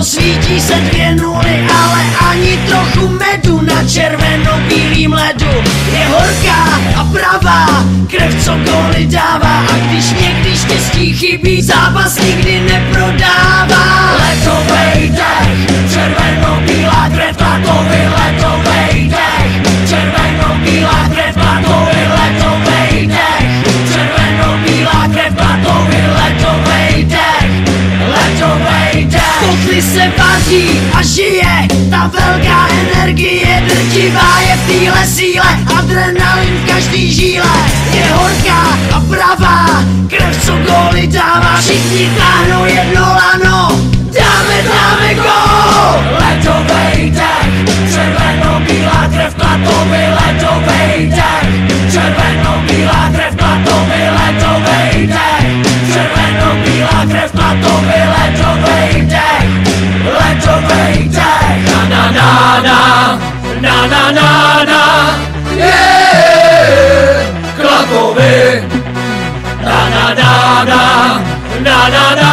svítí se 2-0, ale ani trochu medu na červeno-bílým ledu. Je horká a pravá krev, co góly dává, a když někdy štěstí chybí, zápas nikdy neprodává. Letovej dech, červeno-bílá krev, tlakový letovej dech, červeno-bílá krev, tlakový letovej dech, červeno-bílá krev, tlakový letovej dech, letovej dech. Kochly se vaří a žije, ta velká energie drtivá je v téhle síle, adrenalin v každý žíle. Je horká a pravá krev, co góly dává, všichni táhnou jedno lano, dáme gól. Letovej dech, červeno-bílá krev, tlakový letovej dech, červeno-bílá krev, tlakový letovej dech, červeno-bílá krev, tlakový letovej dech, letovej dech. Na na na na na na na, yeah, klakový. Na na na na na na na.